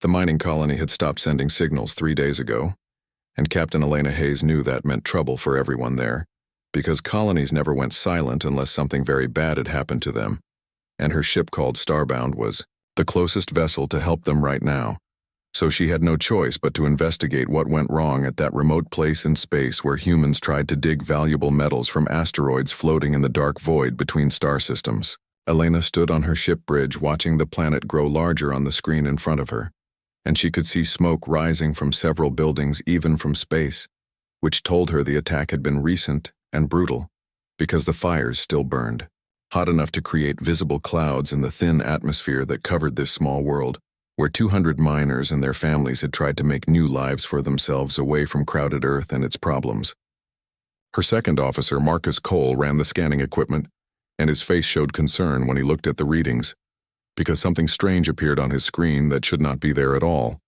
The mining colony had stopped sending signals 3 days ago, and Captain Elena Hayes knew that meant trouble for everyone there, because colonies never went silent unless something very bad had happened to them, and her ship called Starbound was the closest vessel to help them right now. So she had no choice but to investigate what went wrong at that remote place in space where humans tried to dig valuable metals from asteroids floating in the dark void between star systems. Elena stood on her ship bridge watching the planet grow larger on the screen in front of her, and she could see smoke rising from several buildings even from space, which told her the attack had been recent and brutal, because the fires still burned, hot enough to create visible clouds in the thin atmosphere that covered this small world, where 200 miners and their families had tried to make new lives for themselves away from crowded Earth and its problems. Her second officer, Marcus Cole, ran the scanning equipment, and his face showed concern when he looked at the readings, because something strange appeared on his screen that should not be there at all,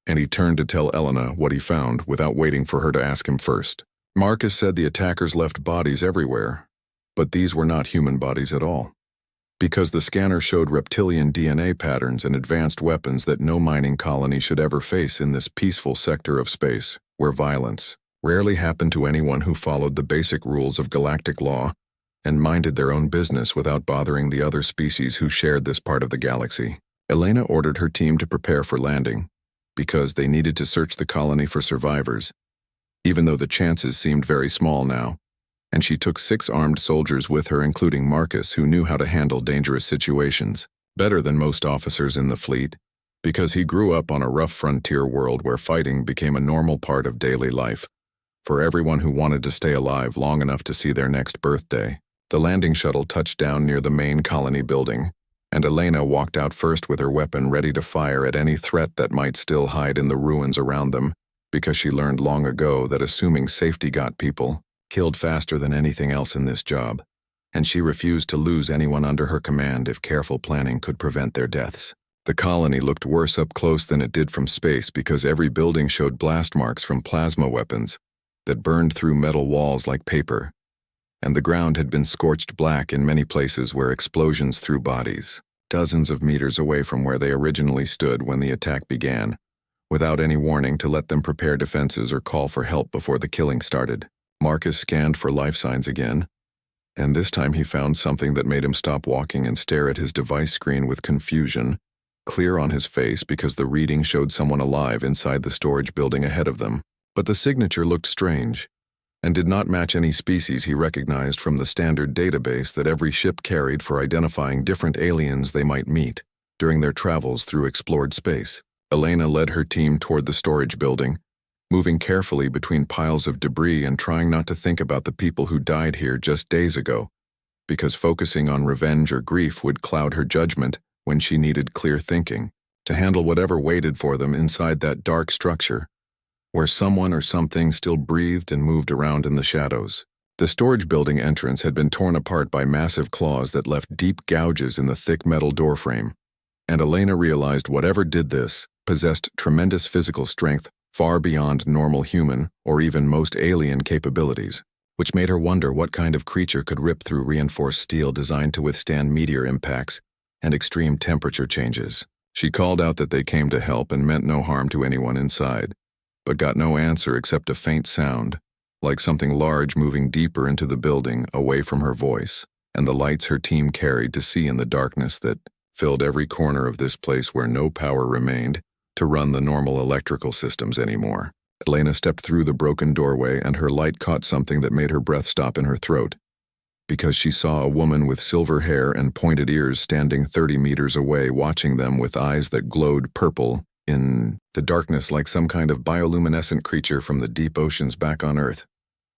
and he turned to tell Elena what he found without waiting for her to ask him first. Marcus said the attackers left bodies everywhere, but these were not human bodies at all, because the scanner showed reptilian DNA patterns and advanced weapons that no mining colony should ever face in this peaceful sector of space, where violence rarely happened to anyone who followed the basic rules of galactic law and minded their own business without bothering the other species who shared this part of the galaxy. Elena ordered her team to prepare for landing, because they needed to search the colony for survivors, even though the chances seemed very small now, and she took 6 armed soldiers with her, including Marcus, who knew how to handle dangerous situations better than most officers in the fleet, because he grew up on a rough frontier world where fighting became a normal part of daily life for everyone who wanted to stay alive long enough to see their next birthday. The landing shuttle touched down near the main colony building, and Elena walked out first with her weapon ready to fire at any threat that might still hide in the ruins around them, because she learned long ago that assuming safety got people killed faster than anything else in this job, and she refused to lose anyone under her command if careful planning could prevent their deaths. The colony looked worse up close than it did from space because every building showed blast marks from plasma weapons that burned through metal walls like paper, and the ground had been scorched black in many places where explosions threw bodies, dozens of meters away from where they originally stood when the attack began, without any warning to let them prepare defenses or call for help before the killing started. Marcus scanned for life signs again, and this time he found something that made him stop walking and stare at his device screen with confusion, clear on his face because the reading showed someone alive inside the storage building ahead of them. But the signature looked strange, and did not match any species he recognized from the standard database that every ship carried for identifying different aliens they might meet during their travels through explored space. Elena led her team toward the storage building, moving carefully between piles of debris and trying not to think about the people who died here just days ago, because focusing on revenge or grief would cloud her judgment when she needed clear thinking to handle whatever waited for them inside that dark structure, where someone or something still breathed and moved around in the shadows. The storage building entrance had been torn apart by massive claws that left deep gouges in the thick metal doorframe, and Elena realized whatever did this possessed tremendous physical strength far beyond normal human or even most alien capabilities, which made her wonder what kind of creature could rip through reinforced steel designed to withstand meteor impacts and extreme temperature changes. She called out that they came to help and meant no harm to anyone inside, but got no answer except a faint sound, like something large moving deeper into the building away from her voice, and the lights her team carried to see in the darkness that filled every corner of this place where no power remained to run the normal electrical systems anymore. Elena stepped through the broken doorway, and her light caught something that made her breath stop in her throat, because she saw a woman with silver hair and pointed ears standing 30 meters away, watching them with eyes that glowed purple in the darkness like some kind of bioluminescent creature from the deep oceans back on Earth,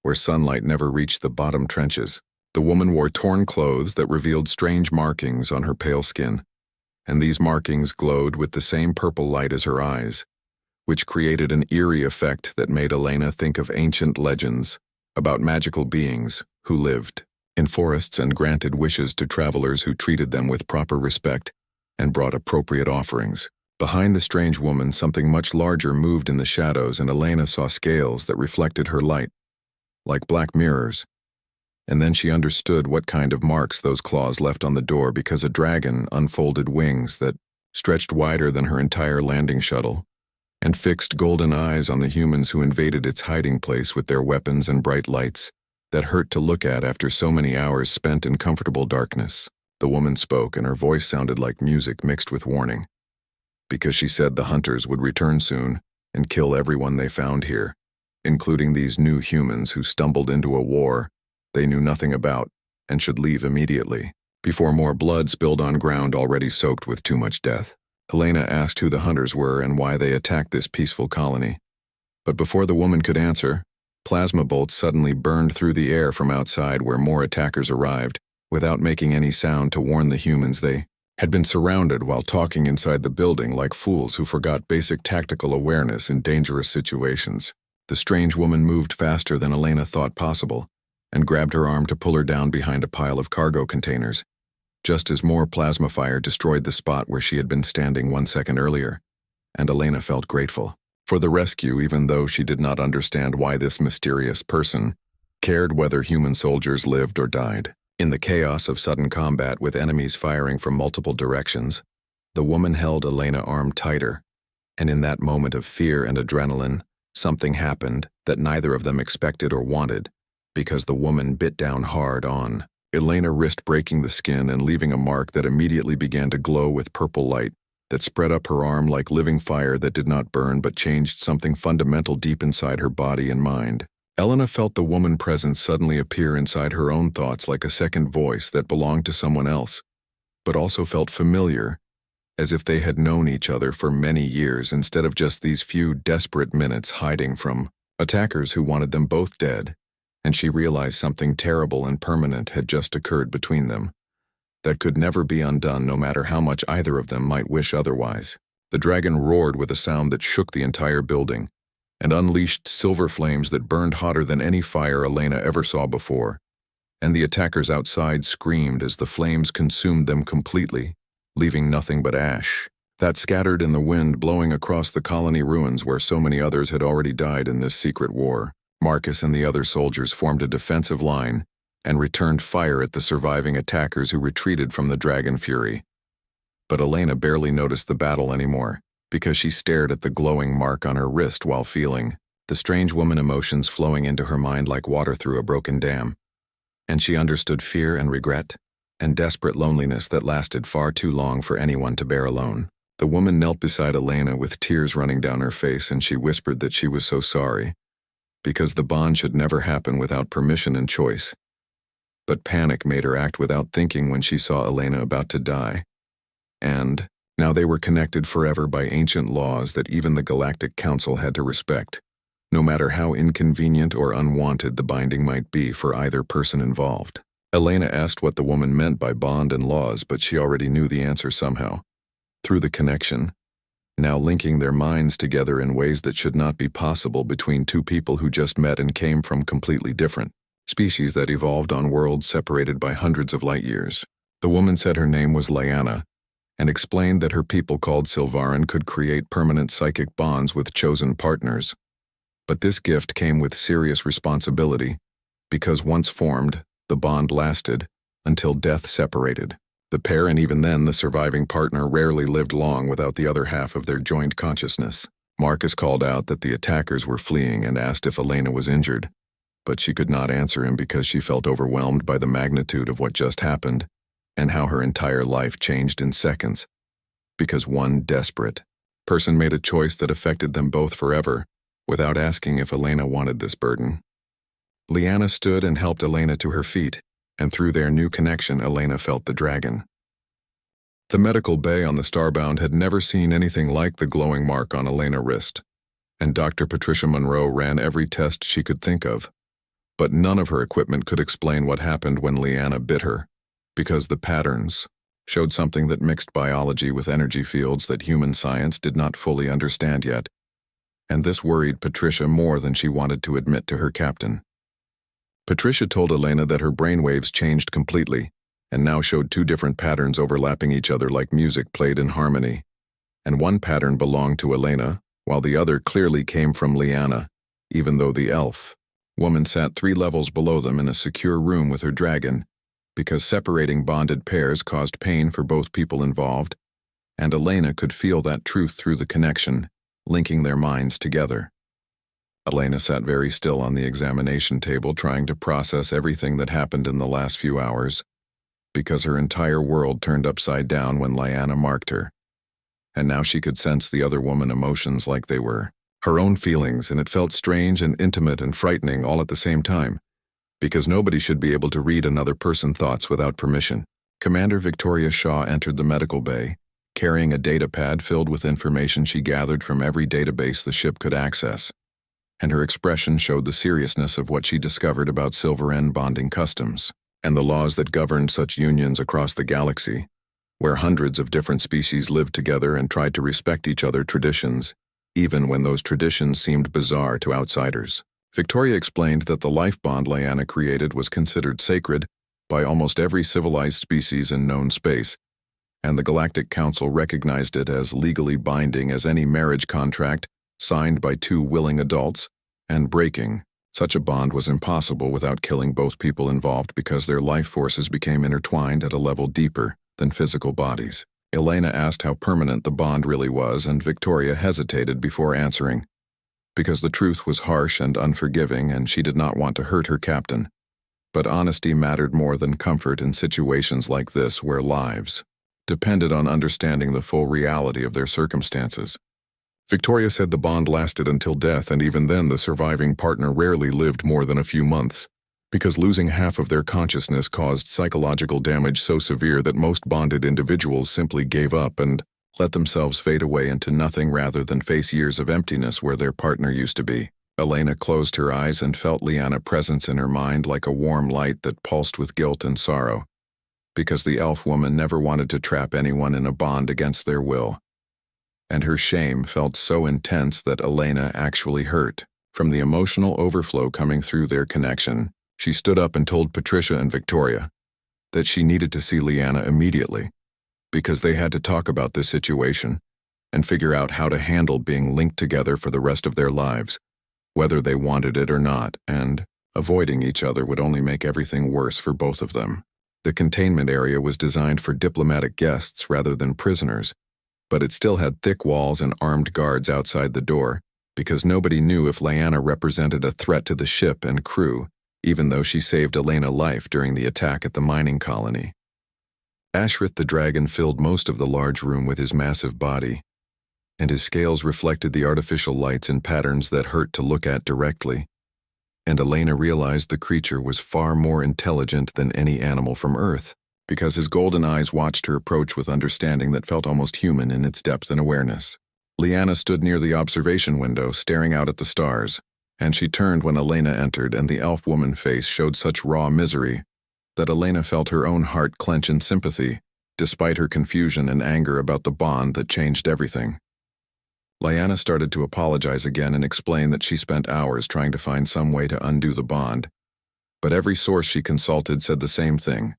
where sunlight never reached the bottom trenches. The woman wore torn clothes that revealed strange markings on her pale skin, and these markings glowed with the same purple light as her eyes, which created an eerie effect that made Elena think of ancient legends about magical beings who lived in forests and granted wishes to travelers who treated them with proper respect and brought appropriate offerings. Behind the strange woman, something much larger moved in the shadows, and Elena saw scales that reflected her light, like black mirrors. And then she understood what kind of marks those claws left on the door, because a dragon unfolded wings that stretched wider than her entire landing shuttle, and fixed golden eyes on the humans who invaded its hiding place with their weapons and bright lights that hurt to look at after so many hours spent in comfortable darkness. The woman spoke, and her voice sounded like music mixed with warning, because she said the hunters would return soon and kill everyone they found here, including these new humans who stumbled into a war they knew nothing about and should leave immediately, before more blood spilled on ground already soaked with too much death. Elena asked who the hunters were and why they attacked this peaceful colony. But before the woman could answer, plasma bolts suddenly burned through the air from outside where more attackers arrived, without making any sound to warn the humans they had been surrounded while talking inside the building like fools who forgot basic tactical awareness in dangerous situations. The strange woman moved faster than Elena thought possible, and grabbed her arm to pull her down behind a pile of cargo containers, just as more plasma fire destroyed the spot where she had been standing 1 second earlier, and Elena felt grateful for the rescue, even though she did not understand why this mysterious person cared whether human soldiers lived or died. In the chaos of sudden combat with enemies firing from multiple directions, the woman held Elena's arm tighter, and in that moment of fear and adrenaline, something happened that neither of them expected or wanted, because the woman bit down hard on Elena's wrist, breaking the skin and leaving a mark that immediately began to glow with purple light that spread up her arm like living fire that did not burn but changed something fundamental deep inside her body and mind. Elena felt the woman presence suddenly appear inside her own thoughts like a second voice that belonged to someone else, but also felt familiar, as if they had known each other for many years instead of just these few desperate minutes hiding from attackers who wanted them both dead. And she realized something terrible and permanent had just occurred between them that could never be undone no matter how much either of them might wish otherwise. The dragon roared with a sound that shook the entire building and unleashed silver flames that burned hotter than any fire Elena ever saw before, and the attackers outside screamed as the flames consumed them completely, leaving nothing but ash that scattered in the wind, blowing across the colony ruins where so many others had already died in this secret war. Marcus and the other soldiers formed a defensive line and returned fire at the surviving attackers who retreated from the dragon fury. But Elena barely noticed the battle anymore, because she stared at the glowing mark on her wrist while feeling the strange woman emotions flowing into her mind like water through a broken dam. And she understood fear and regret and desperate loneliness that lasted far too long for anyone to bear alone. The woman knelt beside Elena with tears running down her face, and she whispered that she was so sorry, because the bond should never happen without permission and choice. But panic made her act without thinking when she saw Elena about to die. And now they were connected forever by ancient laws that even the Galactic Council had to respect, no matter how inconvenient or unwanted the binding might be for either person involved. Elena asked what the woman meant by bond and laws, but she already knew the answer somehow, through the connection, now linking their minds together in ways that should not be possible between two people who just met and came from completely different species that evolved on worlds separated by hundreds of light years. The woman said her name was Lyanna, and explained that her people called Sylvarin could create permanent psychic bonds with chosen partners. But this gift came with serious responsibility, because once formed, the bond lasted until death separated the pair, and even then the surviving partner rarely lived long without the other half of their joined consciousness. Marcus called out that the attackers were fleeing and asked if Elena was injured, but she could not answer him because she felt overwhelmed by the magnitude of what just happened and how her entire life changed in seconds, because one desperate person made a choice that affected them both forever, without asking if Elena wanted this burden. Lyanna stood and helped Elena to her feet, and through their new connection, Elena felt the dragon. The medical bay on the Starbound had never seen anything like the glowing mark on Elena's wrist, and Dr. Patricia Monroe ran every test she could think of, but none of her equipment could explain what happened when Lyanna bit her, because the patterns showed something that mixed biology with energy fields that human science did not fully understand yet, and this worried Patricia more than she wanted to admit to her captain. Patricia told Elena that her brainwaves changed completely, and now showed two different patterns overlapping each other like music played in harmony, and one pattern belonged to Elena, while the other clearly came from Lyanna, even though the elf woman sat 3 levels below them in a secure room with her dragon, because separating bonded pairs caused pain for both people involved, and Elena could feel that truth through the connection, linking their minds together. Elena sat very still on the examination table trying to process everything that happened in the last few hours, because her entire world turned upside down when Lyanna marked her. And now she could sense the other woman's emotions like they were her own feelings, and it felt strange and intimate and frightening all at the same time, because nobody should be able to read another person's thoughts without permission. Commander Victoria Shaw entered the medical bay, carrying a data pad filled with information she gathered from every database the ship could access, and her expression showed the seriousness of what she discovered about Silver End bonding customs, and the laws that governed such unions across the galaxy, where hundreds of different species lived together and tried to respect each other's traditions, even when those traditions seemed bizarre to outsiders. Victoria explained that the life bond Lyanna created was considered sacred by almost every civilized species in known space, and the Galactic Council recognized it as legally binding as any marriage contract signed by two willing adults, and breaking such a bond was impossible without killing both people involved because their life forces became intertwined at a level deeper than physical bodies. Elena asked how permanent the bond really was, and Victoria hesitated before answering, because the truth was harsh and unforgiving and she did not want to hurt her captain. But honesty mattered more than comfort in situations like this where lives depended on understanding the full reality of their circumstances. Victoria said the bond lasted until death, and even then the surviving partner rarely lived more than a few months, because losing half of their consciousness caused psychological damage so severe that most bonded individuals simply gave up and let themselves fade away into nothing rather than face years of emptiness where their partner used to be. Elena closed her eyes and felt Lyanna's presence in her mind like a warm light that pulsed with guilt and sorrow, because the elf woman never wanted to trap anyone in a bond against their will. And her shame felt so intense that Elena actually hurt. From the emotional overflow coming through their connection, she stood up and told Patricia and Victoria that she needed to see Lyanna immediately, because they had to talk about this situation and figure out how to handle being linked together for the rest of their lives, whether they wanted it or not, and avoiding each other would only make everything worse for both of them. The containment area was designed for diplomatic guests rather than prisoners, but it still had thick walls and armed guards outside the door, because nobody knew if Lyanna represented a threat to the ship and crew, even though she saved Elena's life during the attack at the mining colony. Ashrith the dragon filled most of the large room with his massive body, and his scales reflected the artificial lights in patterns that hurt to look at directly, and Elena realized the creature was far more intelligent than any animal from Earth, because his golden eyes watched her approach with understanding that felt almost human in its depth and awareness. Lyanna stood near the observation window, staring out at the stars, and she turned when Elena entered, and the elf woman face showed such raw misery that Elena felt her own heart clench in sympathy, despite her confusion and anger about the bond that changed everything. Lyanna started to apologize again and explain that she spent hours trying to find some way to undo the bond, but every source she consulted said the same thing,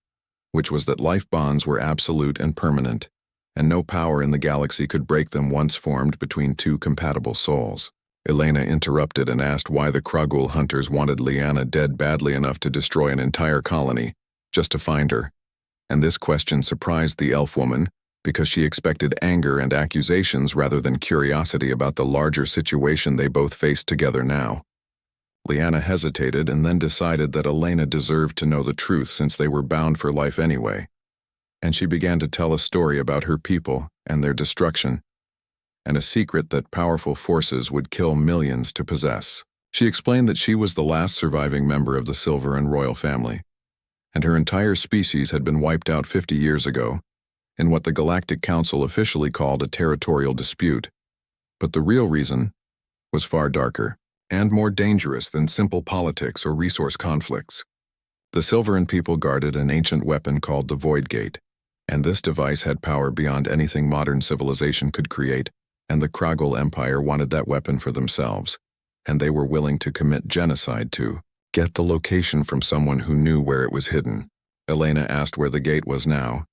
which was that life bonds were absolute and permanent, and no power in the galaxy could break them once formed between two compatible souls. Elena interrupted and asked why the Kragul hunters wanted Lyanna dead badly enough to destroy an entire colony, just to find her, and this question surprised the elf woman because she expected anger and accusations rather than curiosity about the larger situation they both faced together now. Lyanna hesitated and then decided that Elena deserved to know the truth since they were bound for life anyway, and she began to tell a story about her people and their destruction, and a secret that powerful forces would kill millions to possess. She explained that she was the last surviving member of the Silver and Royal family, and her entire species had been wiped out 50 years ago, in what the Galactic Council officially called a territorial dispute. But the real reason was far darker and more dangerous than simple politics or resource conflicts. The Silveran people guarded an ancient weapon called the Void Gate, and this device had power beyond anything modern civilization could create, and the Kragul Empire wanted that weapon for themselves, and they were willing to commit genocide to get the location from someone who knew where it was hidden. Elena asked where the gate was now,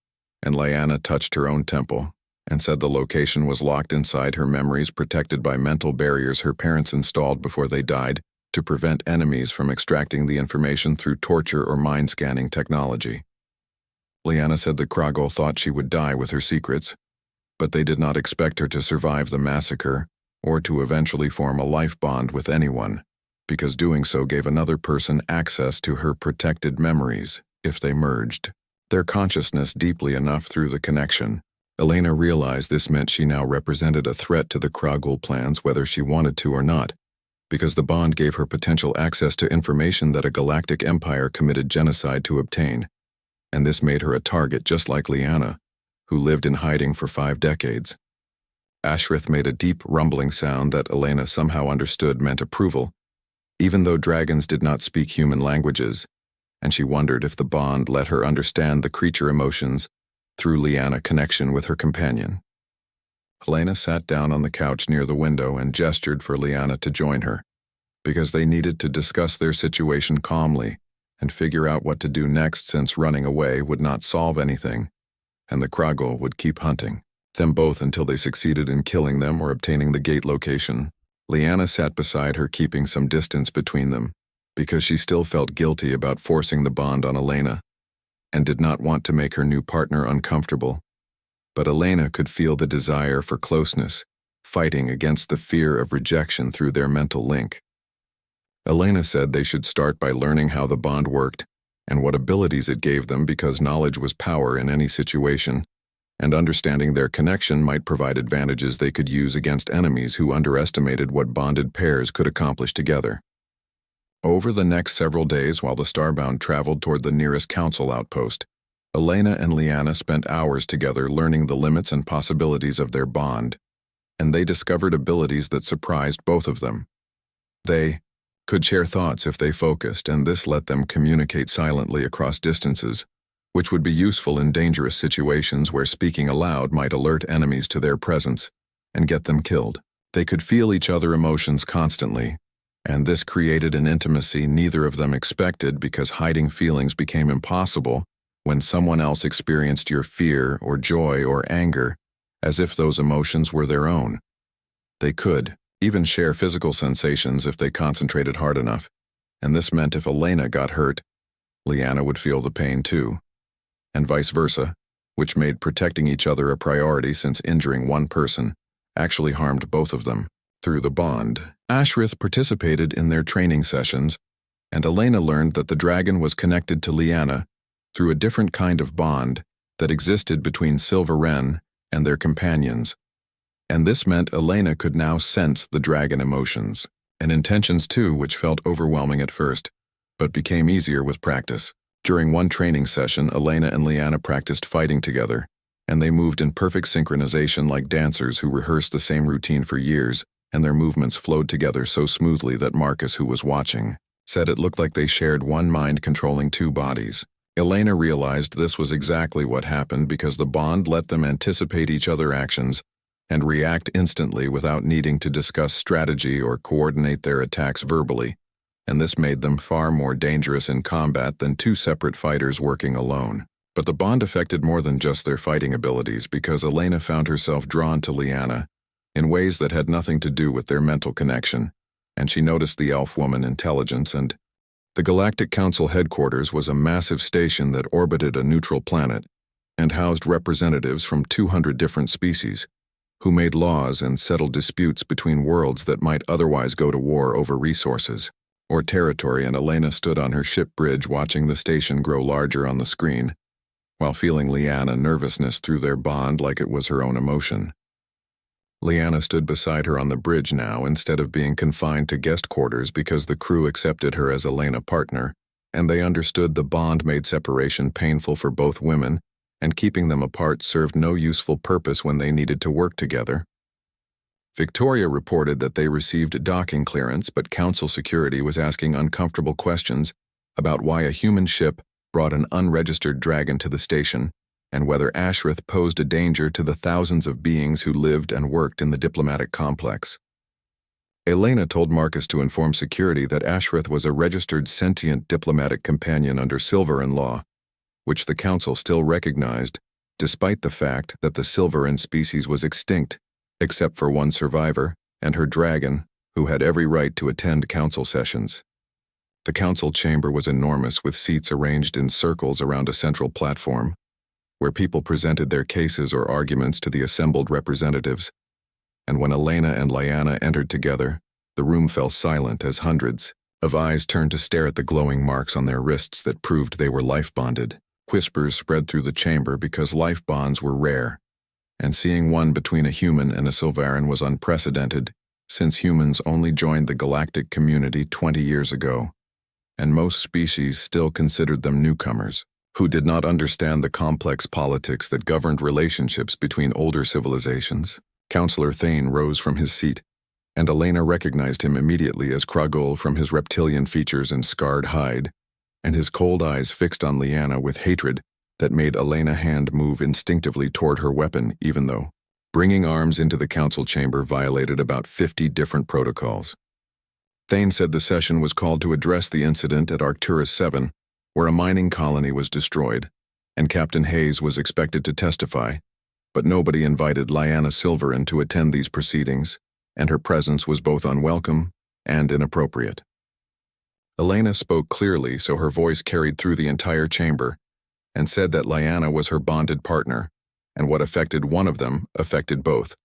and Lyanna touched her own temple and said the location was locked inside her memories, protected by mental barriers her parents installed before they died to prevent enemies from extracting the information through torture or mind-scanning technology. Lyanna said the Kragul thought she would die with her secrets, but they did not expect her to survive the massacre or to eventually form a life bond with anyone, because doing so gave another person access to her protected memories if they merged their consciousness deeply enough through the connection. Elena realized this meant she now represented a threat to the Kragul plans whether she wanted to or not, because the bond gave her potential access to information that a galactic empire committed genocide to obtain, and this made her a target just like Liana, who lived in hiding for 5 decades. Ashrith made a deep rumbling sound that Elena somehow understood meant approval, even though dragons did not speak human languages, and she wondered if the bond let her understand the creature emotions through Liana connection with her companion. Elena sat down on the couch near the window and gestured for Liana to join her, because they needed to discuss their situation calmly and figure out what to do next, since running away would not solve anything, and the Kragul would keep hunting them both until they succeeded in killing them or obtaining the gate location. Liana sat beside her, keeping some distance between them, because she still felt guilty about forcing the bond on Elena, and did not want to make her new partner uncomfortable. But Elena could feel the desire for closeness, fighting against the fear of rejection through their mental link. Elena said they should start by learning how the bond worked and what abilities it gave them, because knowledge was power in any situation, and understanding their connection might provide advantages they could use against enemies who underestimated what bonded pairs could accomplish together. Over the next several days, while the Starbound traveled toward the nearest council outpost, Elena and Liana spent hours together learning the limits and possibilities of their bond, and they discovered abilities that surprised both of them. They could share thoughts if they focused, and this let them communicate silently across distances, which would be useful in dangerous situations where speaking aloud might alert enemies to their presence and get them killed. They could feel each other's emotions constantly, and this created an intimacy neither of them expected, because hiding feelings became impossible when someone else experienced your fear or joy or anger as if those emotions were their own. They could even share physical sensations if they concentrated hard enough, and this meant if Elena got hurt, Liana would feel the pain too, and vice versa, which made protecting each other a priority, since injuring one person actually harmed both of them. Through the bond, Ashrith participated in their training sessions, and Elena learned that the dragon was connected to Liana through a different kind of bond that existed between Silver Wren and their companions, and this meant Elena could now sense the dragon emotions and intentions too, which felt overwhelming at first, but became easier with practice. During one training session, Elena and Liana practiced fighting together, and they moved in perfect synchronization like dancers who rehearsed the same routine for years, and their movements flowed together so smoothly that Marcus, who was watching, said it looked like they shared one mind controlling 2 bodies. Elena realized this was exactly what happened, because the bond let them anticipate each other's actions and react instantly without needing to discuss strategy or coordinate their attacks verbally, and this made them far more dangerous in combat than 2 separate fighters working alone. But the bond affected more than just their fighting abilities, because Elena found herself drawn to Liana in ways that had nothing to do with their mental connection, and she noticed the elf woman intelligence. And the Galactic Council headquarters was a massive station that orbited a neutral planet and housed representatives from 200 different species, who made laws and settled disputes between worlds that might otherwise go to war over resources or territory. And Elena stood on her ship bridge watching the station grow larger on the screen, while feeling Liana's nervousness through their bond like it was her own emotion. Liana stood beside her on the bridge now, instead of being confined to guest quarters, because the crew accepted her as Elena's partner, and they understood the bond made separation painful for both women, and keeping them apart served no useful purpose when they needed to work together. Victoria reported that they received docking clearance, but Council security was asking uncomfortable questions about why a human ship brought an unregistered dragon to the station, and whether Ashrith posed a danger to the thousands of beings who lived and worked in the diplomatic complex. Elena told Marcus to inform security that Ashrith was a registered sentient diplomatic companion under Silveran law, which the Council still recognized, despite the fact that the Silveran species was extinct, except for one survivor and her dragon, who had every right to attend Council sessions. The Council chamber was enormous, with seats arranged in circles around a central platform, where people presented their cases or arguments to the assembled representatives. And when Elena and Lyanna entered together, the room fell silent as hundreds of eyes turned to stare at the glowing marks on their wrists that proved they were life-bonded. Whispers spread through the chamber because life bonds were rare, and seeing one between a human and a Silvarin was unprecedented, since humans only joined the galactic community 20 years ago, and most species still considered them newcomers, who did not understand the complex politics that governed relationships between older civilizations. Councillor Thane rose from his seat, and Elena recognized him immediately as Kragul from his reptilian features and scarred hide, and his cold eyes fixed on Lyanna with hatred that made Elena's hand move instinctively toward her weapon, even though bringing arms into the council chamber violated about 50 different protocols. Thane said the session was called to address the incident at Arcturus 7, where a mining colony was destroyed, and Captain Hayes was expected to testify, but nobody invited Lyanna Silverin to attend these proceedings, and her presence was both unwelcome and inappropriate. Elena spoke clearly so her voice carried through the entire chamber, and said that Lyanna was her bonded partner, and what affected one of them affected both,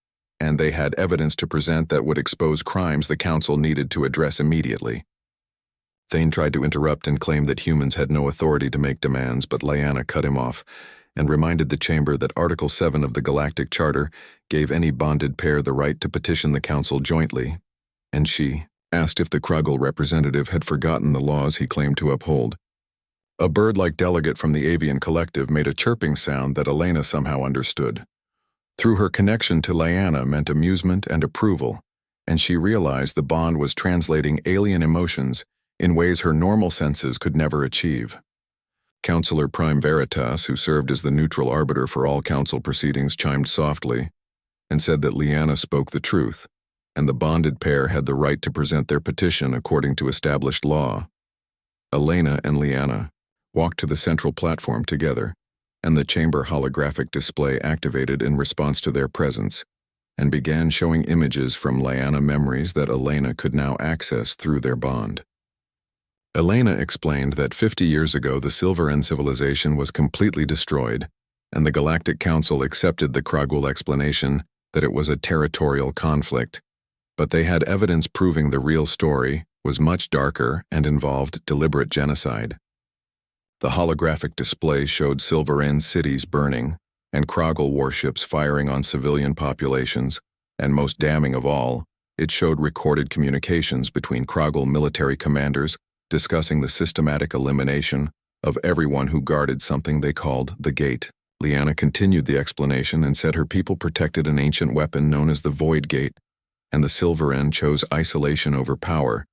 and they had evidence to present that would expose crimes the council needed to address immediately. Thane tried to interrupt and claim that humans had no authority to make demands, but Lyanna cut him off and reminded the chamber that Article 7 of the Galactic Charter gave any bonded pair the right to petition the council jointly, and she asked if the Kragul representative had forgotten the laws he claimed to uphold. A bird-like delegate from the avian collective made a chirping sound that Elena somehow understood. Through her connection to Lyanna meant amusement and approval, and she realized the bond was translating alien emotions in ways her normal senses could never achieve. Councillor Prime Veritas, who served as the neutral arbiter for all council proceedings, chimed softly and said that Lyanna spoke the truth, and the bonded pair had the right to present their petition according to established law. Elena and Lyanna walked to the central platform together, and the chamber holographic display activated in response to their presence, and began showing images from Lyanna memories that Elena could now access through their bond. Elena explained that 50 years ago the Silverin civilization was completely destroyed, and the Galactic Council accepted the Kragul explanation that it was a territorial conflict, but they had evidence proving the real story was much darker and involved deliberate genocide. The holographic display showed Silverin cities burning, and Kragul warships firing on civilian populations, and most damning of all, it showed recorded communications between Kragul military commanders discussing the systematic elimination of everyone who guarded something they called the Gate. Lyanna continued the explanation and said her people protected an ancient weapon known as the Void Gate, and the Silverin chose isolation over power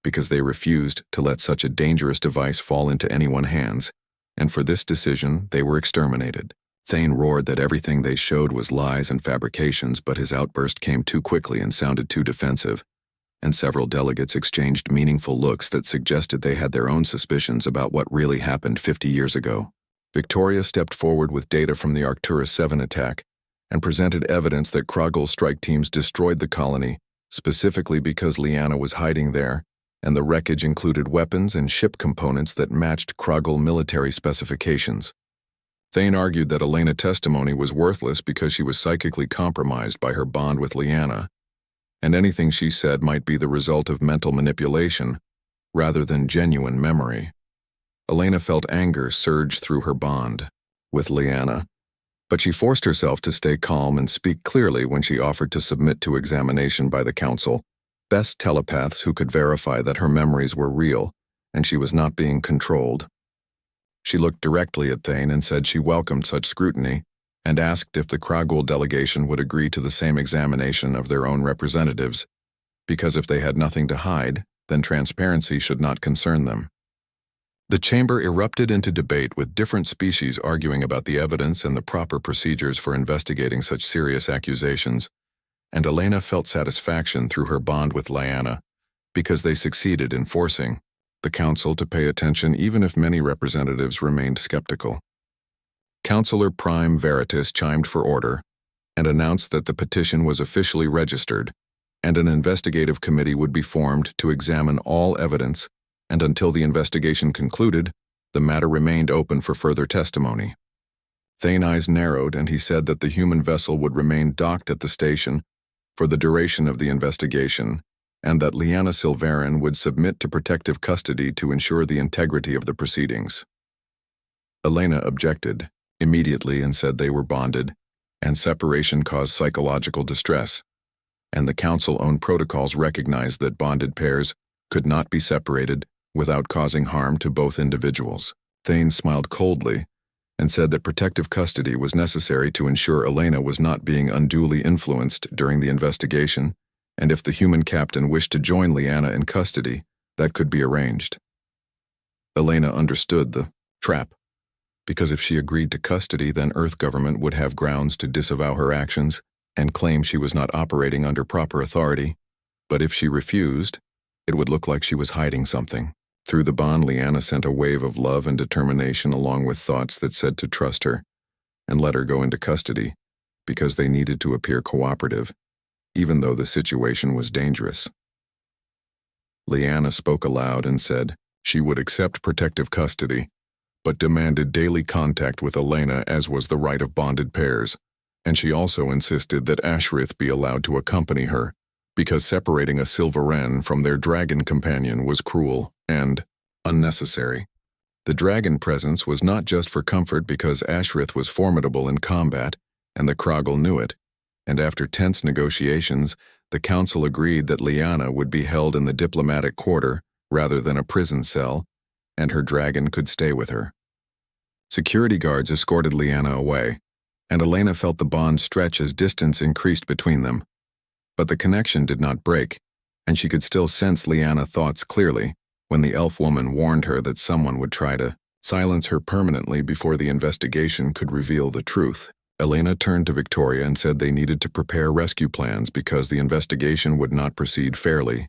because they refused to let such a dangerous device fall into anyone's hands, and for this decision they were exterminated. Thane roared that everything they showed was lies and fabrications, but his outburst came too quickly and sounded too defensive, and several delegates exchanged meaningful looks that suggested they had their own suspicions about what really happened 50 years ago. Victoria stepped forward with data from the Arcturus 7 attack and presented evidence that Kragul strike teams destroyed the colony, specifically because Lyanna was hiding there, and the wreckage included weapons and ship components that matched Kragul military specifications. Thane argued that Elena's testimony was worthless because she was psychically compromised by her bond with Lyanna, and anything she said might be the result of mental manipulation rather than genuine memory. Elena felt anger surge through her bond with Lyanna, but she forced herself to stay calm and speak clearly when she offered to submit to examination by the council, best telepaths who could verify that her memories were real and she was not being controlled. She looked directly at Thane and said she welcomed such scrutiny, and asked if the Kragul delegation would agree to the same examination of their own representatives, because if they had nothing to hide, then transparency should not concern them. The chamber erupted into debate with different species arguing about the evidence and the proper procedures for investigating such serious accusations, and Elena felt satisfaction through her bond with Lyanna, because they succeeded in forcing the council to pay attention even if many representatives remained skeptical. Councillor Prime Veritas chimed for order and announced that the petition was officially registered, and an investigative committee would be formed to examine all evidence, and until the investigation concluded, the matter remained open for further testimony. Thane's eyes narrowed, and he said that the human vessel would remain docked at the station for the duration of the investigation, and that Liana Silverin would submit to protective custody to ensure the integrity of the proceedings. Elena objected immediately and said they were bonded, and separation caused psychological distress, and the council's own protocols recognized that bonded pairs could not be separated without causing harm to both individuals. Thane smiled coldly and said that protective custody was necessary to ensure Elena was not being unduly influenced during the investigation, and if the human captain wished to join Liana in custody, that could be arranged. Elena understood the trap, because if she agreed to custody, then Earth government would have grounds to disavow her actions and claim she was not operating under proper authority, but if she refused, it would look like she was hiding something. Through the bond, Liana sent a wave of love and determination along with thoughts that said to trust her and let her go into custody, because they needed to appear cooperative, even though the situation was dangerous. Liana spoke aloud and said she would accept protective custody, but demanded daily contact with Elena as was the right of bonded pairs, and she also insisted that Ashrith be allowed to accompany her, because separating a Silverin from their dragon companion was cruel and unnecessary. The dragon presence was not just for comfort, because Ashrith was formidable in combat, and the Kroggle knew it, and after tense negotiations, the council agreed that Liana would be held in the diplomatic quarter rather than a prison cell, and her dragon could stay with her. Security guards escorted Liana away, and Elena felt the bond stretch as distance increased between them. But the connection did not break, and she could still sense Liana's thoughts clearly when the elf woman warned her that someone would try to silence her permanently before the investigation could reveal the truth. Elena turned to Victoria and said they needed to prepare rescue plans because the investigation would not proceed fairly,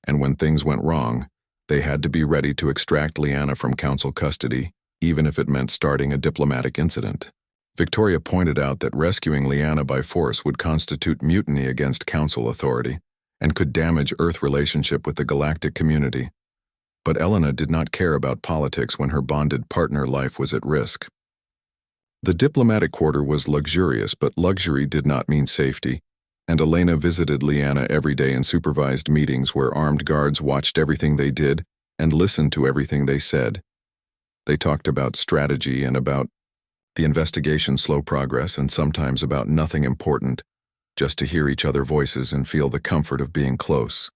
and when things went wrong, they had to be ready to extract Liana from council custody, even if it meant starting a diplomatic incident. Victoria pointed out that rescuing Liana by force would constitute mutiny against council authority and could damage Earth relationship with the galactic community. But Elena did not care about politics when her bonded partner life was at risk. The diplomatic quarter was luxurious, but luxury did not mean safety, and Elena visited Liana every day in supervised meetings where armed guards watched everything they did and listened to everything they said. They talked about strategy and about the investigation's slow progress, and sometimes about nothing important, just to hear each other's voices and feel the comfort of being close,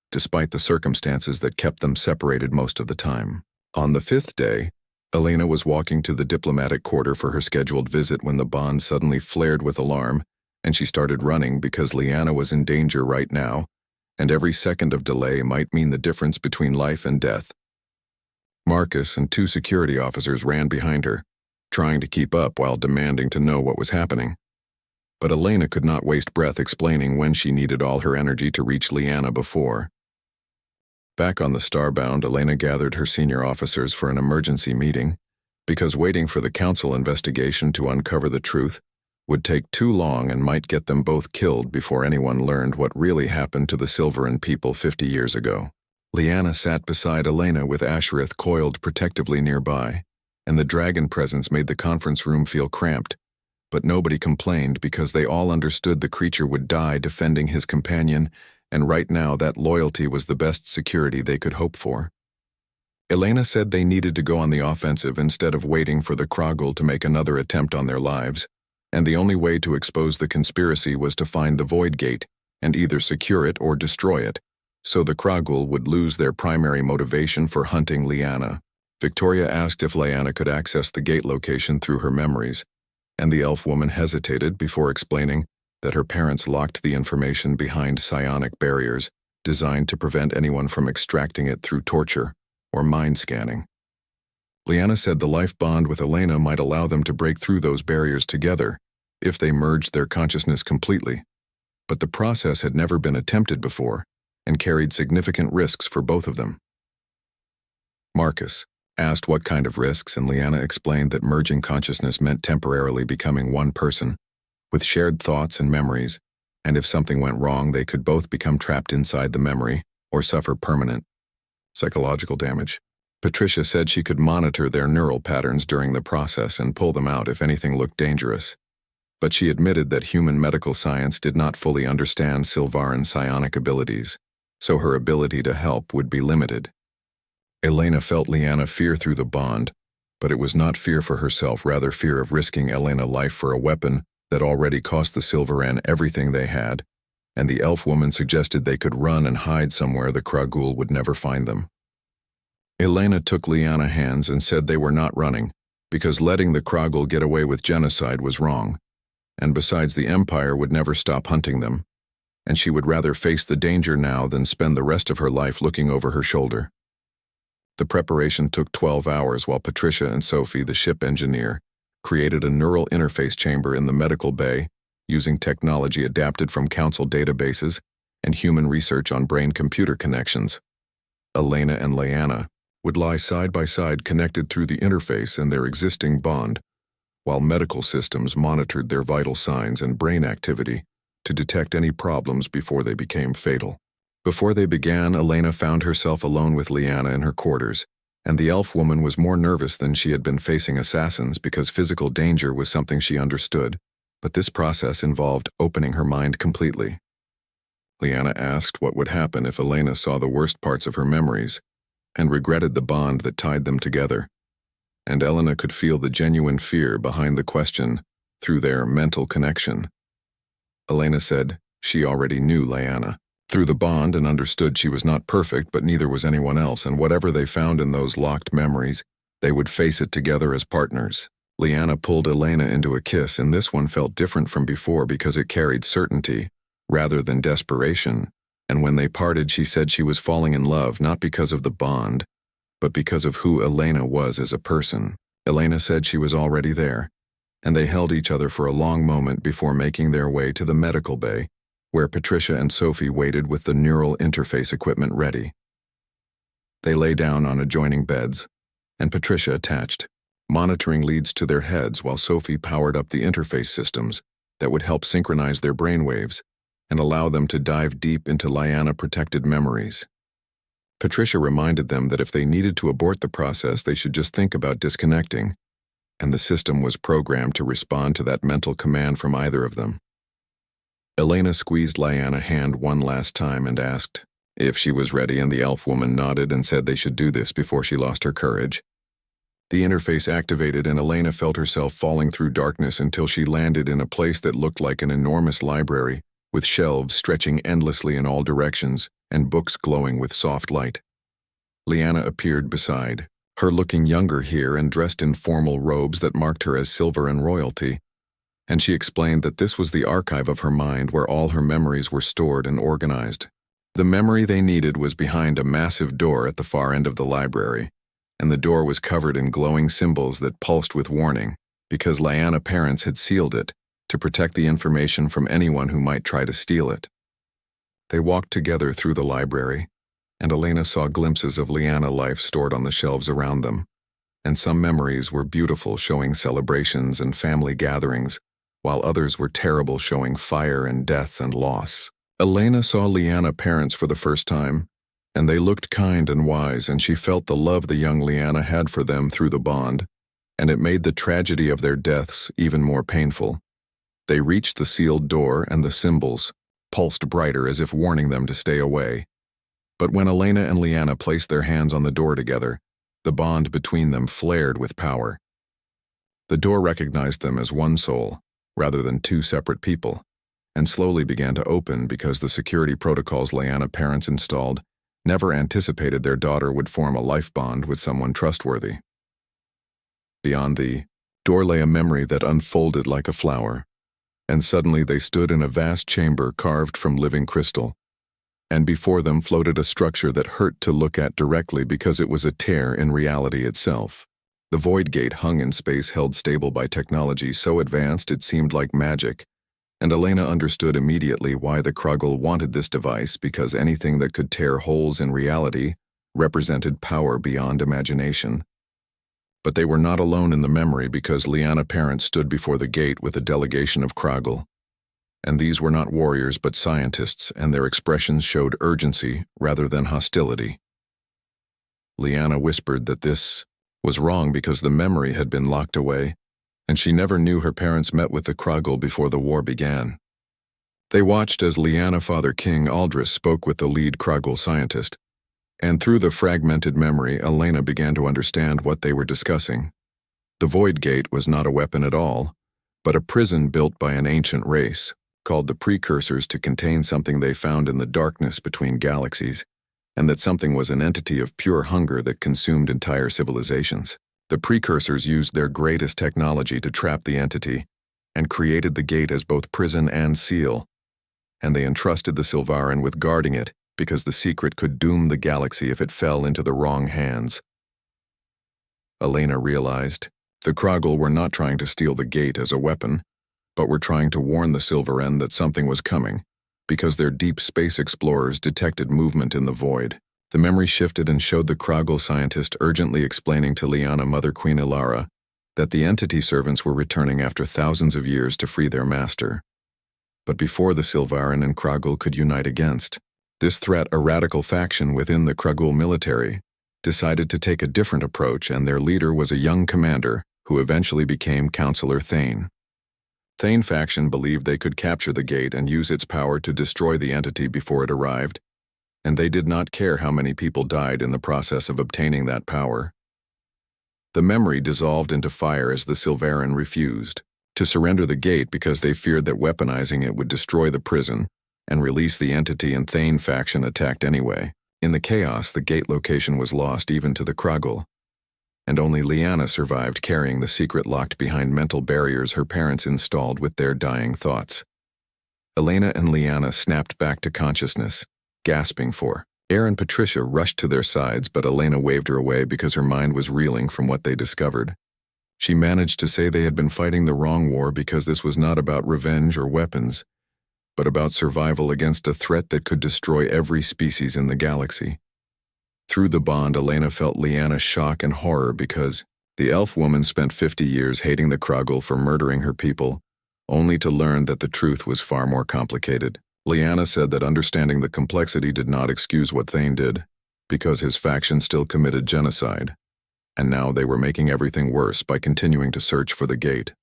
despite the circumstances that kept them separated most of the time. On the 5th day, Elena was walking to the diplomatic quarter for her scheduled visit when the bond suddenly flared with alarm, and she started running because Liana was in danger right now, and every second of delay might mean the difference between life and death. Marcus and 2 security officers ran behind her, trying to keep up while demanding to know what was happening. But Elena could not waste breath explaining when she needed all her energy to reach Liana before. Back on the Starbound, Elena gathered her senior officers for an emergency meeting, because waiting for the council investigation to uncover the truth would take too long and might get them both killed before anyone learned what really happened to the Silverin people 50 years ago. Liana sat beside Elena with Ashrith coiled protectively nearby, and the dragon presence made the conference room feel cramped, but nobody complained because they all understood the creature would die defending his companion, and right now that loyalty was the best security they could hope for. Elena said they needed to go on the offensive instead of waiting for the Kroggle to make another attempt on their lives, and the only way to expose the conspiracy was to find the Void Gate and either secure it or destroy it, so the Kroggle would lose their primary motivation for hunting Liana. Victoria asked if Liana could access the gate location through her memories, and the elf woman hesitated before explaining that her parents locked the information behind psionic barriers designed to prevent anyone from extracting it through torture or mind scanning. Liana said the life bond with Elena might allow them to break through those barriers together if they merged their consciousness completely, but the process had never been attempted before and carried significant risks for both of them. Marcus asked what kind of risks, and Liana explained that merging consciousness meant temporarily becoming one person, with shared thoughts and memories, and if something went wrong, they could both become trapped inside the memory or suffer permanent psychological damage. Patricia said she could monitor their neural patterns during the process and pull them out if anything looked dangerous. But she admitted that human medical science did not fully understand Silvaran psionic abilities, so her ability to help would be limited. Elena felt Liana fear through the bond, but it was not fear for herself, rather fear of risking Elena life for a weapon that already cost the Silvaran everything they had, and the elf woman suggested they could run and hide somewhere the Kragul would never find them. Elena took Liana's hands and said they were not running, because letting the Kragul get away with genocide was wrong, and besides the Empire would never stop hunting them, and she would rather face the danger now than spend the rest of her life looking over her shoulder. The preparation took 12 hours while Patricia and Sophie, the ship engineer, created a neural interface chamber in the medical bay using technology adapted from council databases and human research on brain-computer connections. Elena and Liana would lie side by side connected through the interface and their existing bond, while medical systems monitored their vital signs and brain activity to detect any problems before they became fatal. Before they began, Elena found herself alone with Liana in her quarters, and the elf woman was more nervous than she had been facing assassins because physical danger was something she understood, but this process involved opening her mind completely. Liana asked what would happen if Elena saw the worst parts of her memories, and regretted the bond that tied them together, and Elena could feel the genuine fear behind the question through their mental connection. Elena said she already knew Liana through the bond and understood she was not perfect, but neither was anyone else, and whatever they found in those locked memories, they would face it together as partners. Liana pulled Elena into a kiss, and this one felt different from before because it carried certainty rather than desperation, and when they parted she said she was falling in love not because of the bond, but because of who Elena was as a person. Elena said she was already there, and they held each other for a long moment before making their way to the medical bay, where Patricia and Sophie waited with the neural interface equipment ready. They lay down on adjoining beds, and Patricia attached monitoring leads to their heads while Sophie powered up the interface systems that would help synchronize their brainwaves and allow them to dive deep into Liana-protected memories. Patricia reminded them that if they needed to abort the process, they should just think about disconnecting, and the system was programmed to respond to that mental command from either of them. Elena squeezed Liana's hand one last time and asked if she was ready, and the elf woman nodded and said they should do this before she lost her courage. The interface activated, and Elena felt herself falling through darkness until she landed in a place that looked like an enormous library, with shelves stretching endlessly in all directions and books glowing with soft light. Liana appeared beside her, looking younger here and dressed in formal robes that marked her as Silvaran royalty, and she explained that this was the archive of her mind where all her memories were stored and organized. The memory they needed was behind a massive door at the far end of the library, and the door was covered in glowing symbols that pulsed with warning, because Liana's parents had sealed it to protect the information from anyone who might try to steal it. They walked together through the library, and Elena saw glimpses of Liana's life stored on the shelves around them, and some memories were beautiful, showing celebrations and family gatherings, while others were terrible, showing fire and death and loss. Elena saw Liana's parents for the first time, and they looked kind and wise, and she felt the love the young Liana had for them through the bond, and it made the tragedy of their deaths even more painful. They reached the sealed door, and the symbols pulsed brighter as if warning them to stay away. But when Elena and Liana placed their hands on the door together, the bond between them flared with power. The door recognized them as one soul, rather than two separate people, and slowly began to open because the security protocols Liana's parents installed never anticipated their daughter would form a life bond with someone trustworthy. Beyond the door lay a memory that unfolded like a flower, and suddenly they stood in a vast chamber carved from living crystal, and before them floated a structure that hurt to look at directly because it was a tear in reality itself. The void gate hung in space, held stable by technology so advanced it seemed like magic, and Elena understood immediately why the Kragul wanted this device, because anything that could tear holes in reality represented power beyond imagination. But they were not alone in the memory, because Liana's parents stood before the gate with a delegation of Kragul, and these were not warriors but scientists, and their expressions showed urgency rather than hostility. Liana whispered that this was wrong because the memory had been locked away, and she never knew her parents met with the Kruggle before the war began. They watched as Liana Father King Aldris spoke with the lead Kruggle scientist, and through the fragmented memory, Elena began to understand what they were discussing. The Void Gate was not a weapon at all, but a prison built by an ancient race, called the Precursors, to contain something they found in the darkness between galaxies, and that something was an entity of pure hunger that consumed entire civilizations. The Precursors used their greatest technology to trap the entity, and created the gate as both prison and seal, and they entrusted the Silvarin with guarding it because the secret could doom the galaxy if it fell into the wrong hands. Elena realized the Kruggle were not trying to steal the gate as a weapon, but were trying to warn the Silvarin that something was coming, because their deep space explorers detected movement in the void. The memory shifted and showed the Kruggle scientist urgently explaining to Liana Mother Queen Ilara that the entity servants were returning after thousands of years to free their master. But before the Silvarin and Kruggle could unite against this threat, a radical faction within the Kruggle military decided to take a different approach, and their leader was a young commander who eventually became Counselor Thane. Thane faction believed they could capture the gate and use its power to destroy the entity before it arrived, and they did not care how many people died in the process of obtaining that power. The memory dissolved into fire as the Silvarin refused to surrender the gate because they feared that weaponizing it would destroy the prison and release the entity, and Thane faction attacked anyway. In the chaos, the gate location was lost even to the Kruggle, and only Liana survived, carrying the secret locked behind mental barriers her parents installed with their dying thoughts. Elena and Liana snapped back to consciousness, gasping for air, and Patricia rushed to their sides, but Elena waved her away because her mind was reeling from what they discovered. She managed to say they had been fighting the wrong war because this was not about revenge or weapons, but about survival against a threat that could destroy every species in the galaxy. Through the bond, Elena felt Liana's shock and horror because the elf woman spent 50 years hating the Kruggle for murdering her people, only to learn that the truth was far more complicated. Liana said that understanding the complexity did not excuse what Thane did, because his faction still committed genocide, and now they were making everything worse by continuing to search for the gate.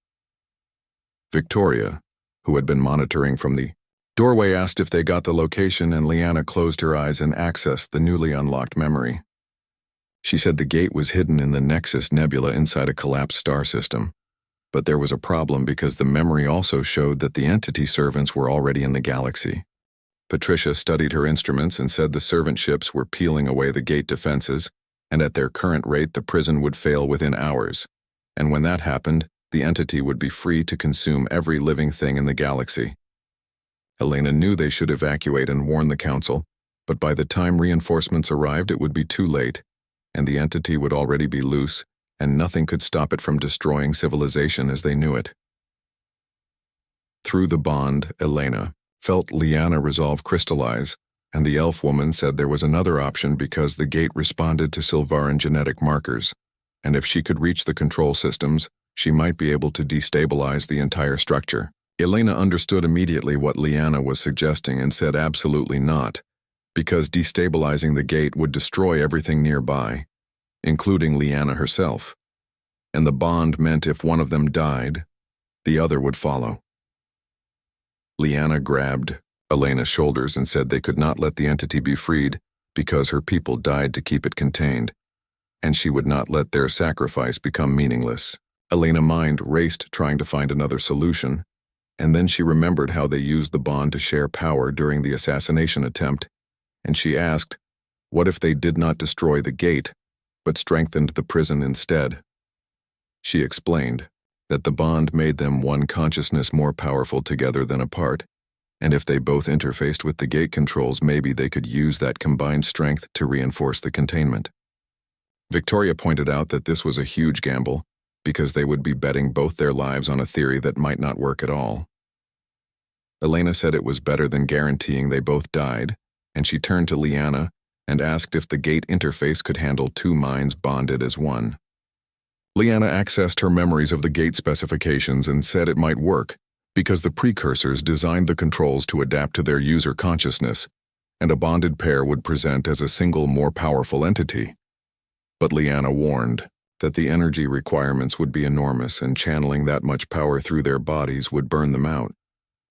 Victoria, who had been monitoring from the doorway, asked if they got the location, and Liana closed her eyes and accessed the newly unlocked memory. She said the gate was hidden in the Nexus Nebula inside a collapsed star system, but there was a problem because the memory also showed that the entity servants were already in the galaxy. Patricia studied her instruments and said the servant ships were peeling away the gate defenses, and at their current rate the prison would fail within hours, and when that happened, the entity would be free to consume every living thing in the galaxy. Elena knew they should evacuate and warn the council, but by the time reinforcements arrived it would be too late, and the entity would already be loose, and nothing could stop it from destroying civilization as they knew it. Through the bond, Elena felt Liana resolve crystallize, and the elf woman said there was another option because the gate responded to Silvarin genetic markers, and if she could reach the control systems, she might be able to destabilize the entire structure. Elena understood immediately what Liana was suggesting and said absolutely not, because destabilizing the gate would destroy everything nearby, including Liana herself, and the bond meant if one of them died, the other would follow. Liana grabbed Elena's shoulders and said they could not let the entity be freed because her people died to keep it contained, and she would not let their sacrifice become meaningless. Elena's mind raced trying to find another solution, and then she remembered how they used the bond to share power during the assassination attempt, and she asked, what if they did not destroy the gate, but strengthened the prison instead? She explained that the bond made them one consciousness more powerful together than apart, and if they both interfaced with the gate controls, maybe they could use that combined strength to reinforce the containment. Victoria pointed out that this was a huge gamble, because they would be betting both their lives on a theory that might not work at all. Elena said it was better than guaranteeing they both died, and she turned to Liana and asked if the gate interface could handle two minds bonded as one. Liana accessed her memories of the gate specifications and said it might work, because the precursors designed the controls to adapt to their user consciousness, and a bonded pair would present as a single, more powerful entity. But Liana warned that the energy requirements would be enormous and channeling that much power through their bodies would burn them out,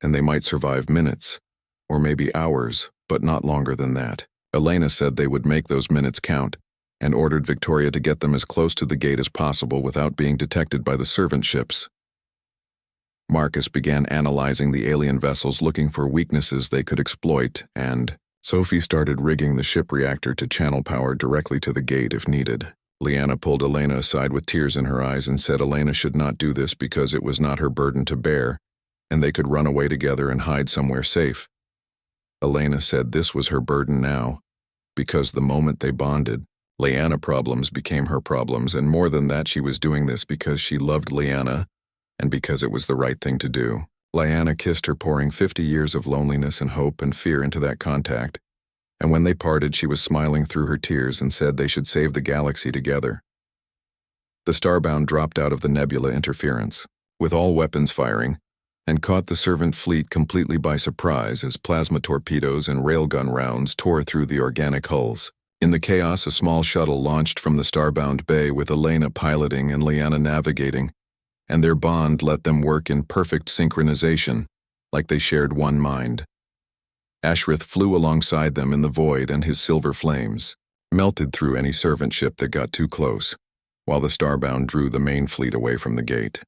and they might survive minutes, or maybe hours, but not longer than that. Elena said they would make those minutes count, and ordered Victoria to get them as close to the gate as possible without being detected by the servant ships. Marcus began analyzing the alien vessels looking for weaknesses they could exploit, and Sophie started rigging the ship reactor to channel power directly to the gate if needed. Liana pulled Elena aside with tears in her eyes and said Elena should not do this because it was not her burden to bear, and they could run away together and hide somewhere safe. Elena said this was her burden now, because the moment they bonded, Liana problems became her problems, and more than that, she was doing this because she loved Liana and because it was the right thing to do. Liana kissed her, pouring 50 years of loneliness and hope and fear into that contact, and when they parted, she was smiling through her tears and said they should save the galaxy together. The Starbound dropped out of the nebula interference, with all weapons firing, and caught the servant fleet completely by surprise as plasma torpedoes and railgun rounds tore through the organic hulls. In the chaos, a small shuttle launched from the Starbound bay with Elena piloting and Liana navigating, and their bond let them work in perfect synchronization, like they shared one mind. Ashrith flew alongside them in the void, and his silver flames melted through any servant ship that got too close, while the Starbound drew the main fleet away from the gate.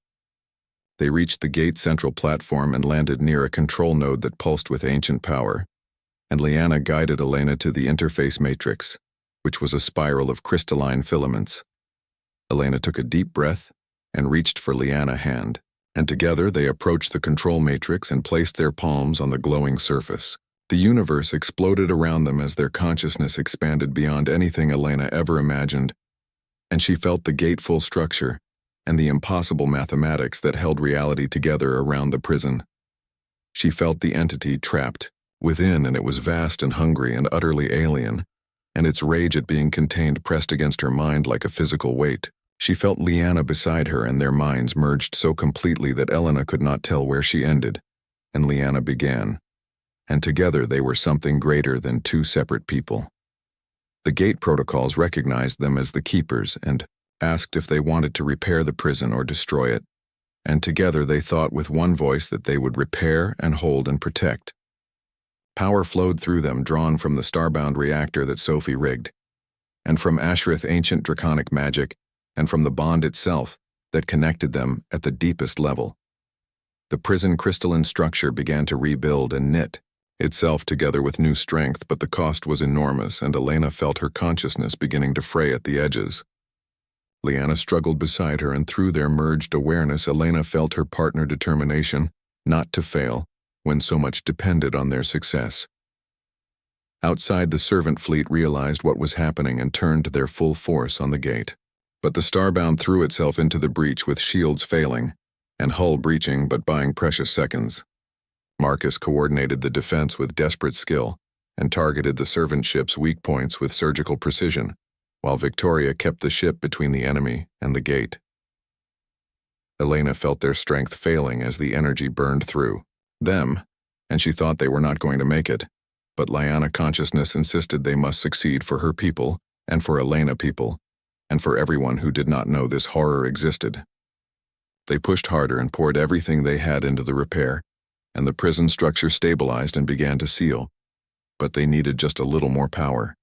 They reached the gate central platform and landed near a control node that pulsed with ancient power, and Liana guided Elena to the interface matrix, which was a spiral of crystalline filaments. Elena took a deep breath and reached for Liana's hand, and together they approached the control matrix and placed their palms on the glowing surface. The universe exploded around them as their consciousness expanded beyond anything Elena ever imagined, and she felt the gateful structure and the impossible mathematics that held reality together around the prison. She felt the entity trapped within, and it was vast and hungry and utterly alien, and its rage at being contained pressed against her mind like a physical weight. She felt Liana beside her, and their minds merged so completely that Elena could not tell where she ended, and Liana began. And together they were something greater than two separate people. The gate protocols recognized them as the keepers and asked if they wanted to repair the prison or destroy it, and together they thought with one voice that they would repair and hold and protect. Power flowed through them, drawn from the Starbound reactor that Sophie rigged, and from Ashrith's ancient draconic magic, and from the bond itself that connected them at the deepest level. The prison crystalline structure began to rebuild and knit itself together with new strength, but the cost was enormous, and Elena felt her consciousness beginning to fray at the edges. Liana struggled beside her, and through their merged awareness, Elena felt her partner determination not to fail when so much depended on their success. Outside, the servant fleet realized what was happening and turned their full force on the gate. But the Starbound threw itself into the breach with shields failing, and hull breaching but buying precious seconds. Marcus coordinated the defense with desperate skill and targeted the servant ship's weak points with surgical precision, while Victoria kept the ship between the enemy and the gate. Elena felt their strength failing as the energy burned through them, and she thought they were not going to make it, but Liana consciousness insisted they must succeed for her people and for Elena people, and for everyone who did not know this horror existed. They pushed harder and poured everything they had into the repair, and the prison structure stabilized and began to seal, but they needed just a little more power.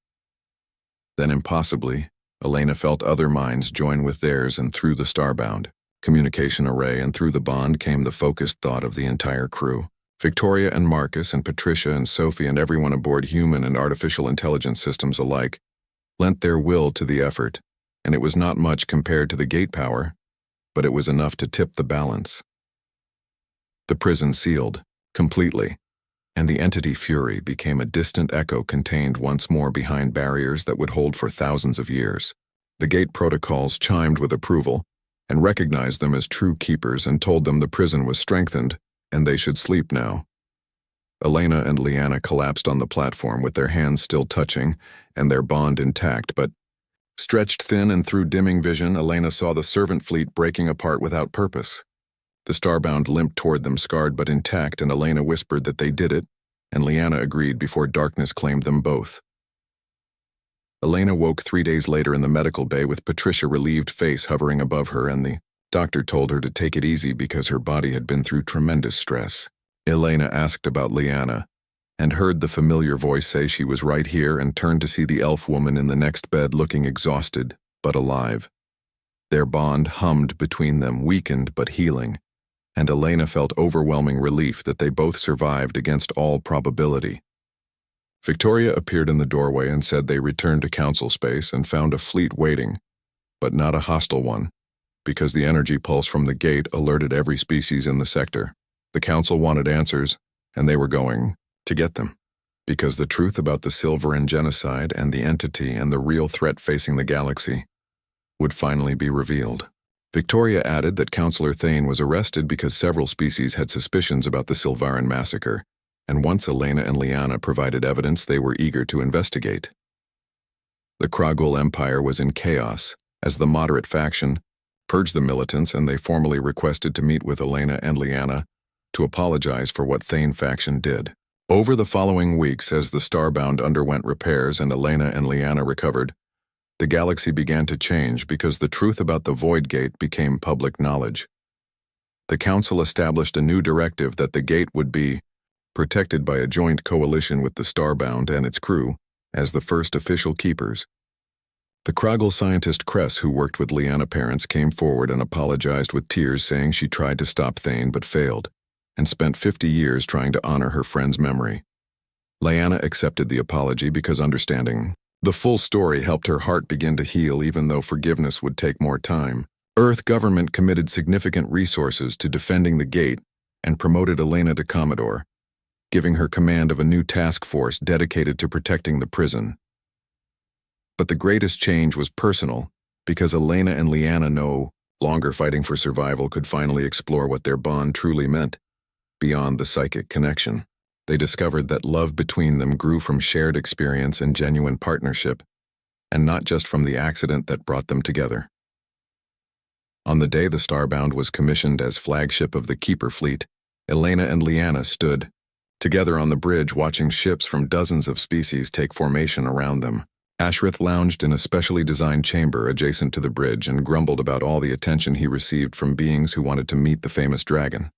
Then impossibly, Elena felt other minds join with theirs, and through the Starbound communication array and through the bond came the focused thought of the entire crew. Victoria and Marcus and Patricia and Sophie and everyone aboard human and artificial intelligence systems alike lent their will to the effort, and it was not much compared to the gate power, but it was enough to tip the balance. The prison sealed, completely, and the entity Fury became a distant echo contained once more behind barriers that would hold for thousands of years. The gate protocols chimed with approval and recognized them as true keepers and told them the prison was strengthened and they should sleep now. Elena and Liana collapsed on the platform with their hands still touching and their bond intact, but stretched thin and through dimming vision, Elena saw the servant fleet breaking apart without purpose. The Starbound limped toward them, scarred but intact, and Elena whispered that they did it, and Liana agreed before darkness claimed them both. Elena woke 3 days later in the medical bay with Patricia's relieved face hovering above her, and the doctor told her to take it easy because her body had been through tremendous stress. Elena asked about Liana, and heard the familiar voice say she was right here, and turned to see the elf woman in the next bed looking exhausted, but alive. Their bond hummed between them, weakened but healing, and Elena felt overwhelming relief that they both survived against all probability. Victoria appeared in the doorway and said they returned to council space and found a fleet waiting, but not a hostile one, because the energy pulse from the gate alerted every species in the sector. The council wanted answers, and they were going to get them, because the truth about the Silveran genocide and the entity and the real threat facing the galaxy would finally be revealed. Victoria added that Councillor Thane was arrested because several species had suspicions about the Silveran massacre, and once Elena and Liana provided evidence, they were eager to investigate. The Kragul Empire was in chaos, as the moderate faction purged the militants, and they formally requested to meet with Elena and Liana to apologize for what Thane faction did. Over the following weeks, as the Starbound underwent repairs and Elena and Liana recovered, the galaxy began to change because the truth about the Void Gate became public knowledge. The Council established a new directive that the gate would be protected by a joint coalition with the Starbound and its crew as the first official keepers. The Kragul scientist Cress, who worked with Liana parents, came forward and apologized with tears, saying she tried to stop Thane but failed, and spent 50 years trying to honor her friend's memory. Liana accepted the apology because understanding the full story helped her heart begin to heal, even though forgiveness would take more time. Earth government committed significant resources to defending the gate and promoted Elena to Commodore, giving her command of a new task force dedicated to protecting the prison. But the greatest change was personal, because Elena and Liana, no longer fighting for survival, could finally explore what their bond truly meant, beyond the psychic connection. They discovered that love between them grew from shared experience and genuine partnership, and not just from the accident that brought them together. On the day the Starbound was commissioned as flagship of the Keeper fleet, Elena and Liana stood together on the bridge, watching ships from dozens of species take formation around them. Ashrith lounged in a specially designed chamber adjacent to the bridge and grumbled about all the attention he received from beings who wanted to meet the famous dragon.